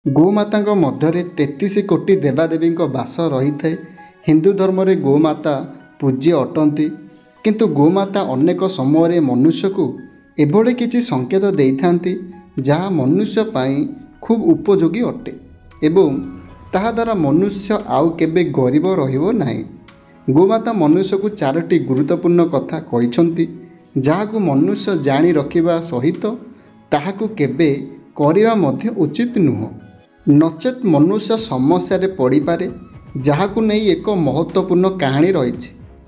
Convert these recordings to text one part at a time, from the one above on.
गोमाता मध्य 33 कोटी देवादेवी बास रही है। हिंदू धर्म रे गोमाता पूज्य अटंती, किंतु गोमाता अनेक समय मनुष्य को एभली किसी संकेत देइथांती जहाँ मनुष्य पाई खूब उपयोगी अटे एवं ताहा द्वारा मनुष्य आउ केबे गरीब रहिबो नाही। गोमाता मनुष्य को 4टी गुरुत्वपूर्ण कथा कहिसंती जहाँ मनुष्य जानी रखिबा सहित ताहाकु केबे करिबा मध्य उचित नुह, नचेत मनुष्य समस्या पड़ी पारे। जहाकु नहीं एक महत्वपूर्ण कहानी रही।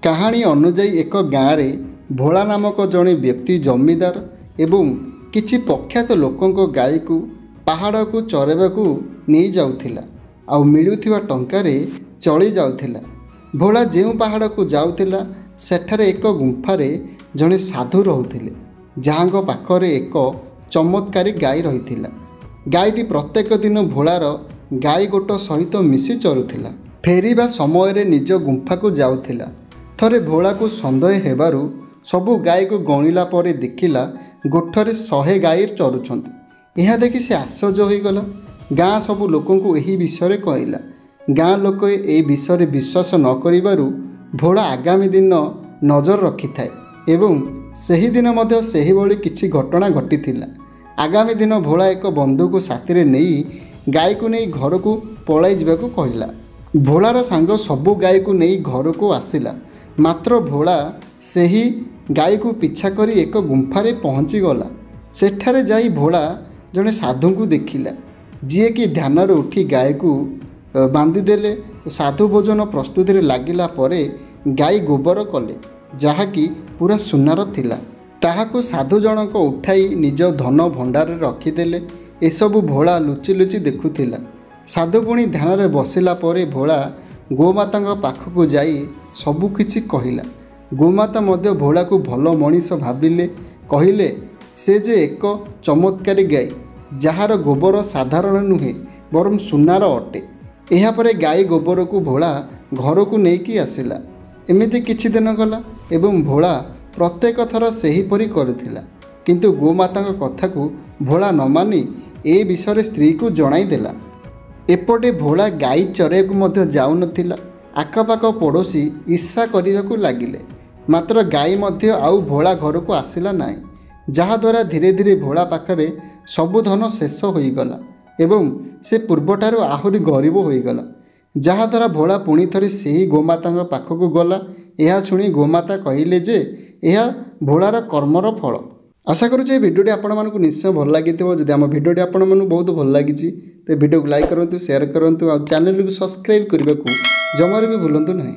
कहानी अनुजाई एक गाँव में भोला नामक जड़े व्यक्ति जमीदार एवं किछि प्रख्यात लोकों गाई को पहाड़ को चरेबा को नहीं जाउथिला आउ मिलुथिबा टंकारे चली जाउथिला। भोला जेउ पहाड़ को जाउथिला सेठारे एक गुंफारे जड़े साधु रहुथिले जहां पाखरे एक चमत्कारी गाई रही। गाईटी प्रत्येक दिन भोलार गाई गोट सहित मिसी चरुथिला। फेरिबा समय निज गुंफा को जाउथिला। थरे भोला को सन्देह हेबारु सबु गाई को गणिला परे देखिला गोठरे 100 गाई चरुछंती। यह देखि से आश्चर्य होइगला। गाँ सबु लोकों को यही विषय कहला। गाँ लोक ए विषय विश्वास न करिबारु भोला आगामी दिन नजर रखि थाए एवं सही दिन मध्य सही भली किछि घटना घटिथिला। आगामी दिन भोला एक बंधु को साथी रे नहीं गाई को नहीं घर को पलाई जावाक कहला। भोलार सांग सबु गाई को नहीं घर को आसिला, मात्र भोला सही गाई को पीछा करी एक गुंफारे पहुँची गला। सेठारे जाई भोला जड़े साधु को देखिला जी कि ध्यान उठी गाई को बांधिदेले। साधु भोजन प्रस्तुति लगिला परे गाई गोबर कले जहाँकि पूरा सुनार थिला। ताहाकु साधु जनक उठाई निज धन भंडार रखिदेले। एसबु भोला लुचि लुचि देखुथिला। साधु पुणी ध्यान रे बसिला परे भोला गोमाता पाखक जाई सबुकिछि कहिला। गोमाता मध्य भोला को भल मनीष भाविले, कहिले से जे एक चमत्कारी गाई जार गोबर साधारण नुहे बरम सुनार अटे। यापर गाई गोबर को भोला घर को लेकिन आसिला। एमिति किछि दिन गला एवं भोला प्रत्येक थर सेहीपरि करुथिला, किंतु गोमाता कथा को भोला न मानी ए विषय स्त्री को जणाई देला। एपटे भोला गाई चरेक मध्य जाउ नथिला। आखपाख पड़ोशी ईर्षा करने लगिले, मात्र गाई मध्य आउ भोला घर को आसिला नाई, जहाद्वारा धीरे धीरे भोला पाखरे सबु धन शेष होईगला एवं से पूर्वठारु आहुरी गरीब होईगला। जहाद्वारा भोला पुणी थरे सेही गोमाता पाखक गला। यह शुणी गोमाता कहिले जे यह भोलार कर्मर फल। आशा करुचे भिडियोटी आपण मानक निश्चय भल लगी। जदि आम भिडियोटी आपण मानक बहुत भल लगी तो भिडियो को लाइक करूँ, शेयर करूँ और चैनल को सब्सक्राइब करने को जमार भी भूलु नहीं।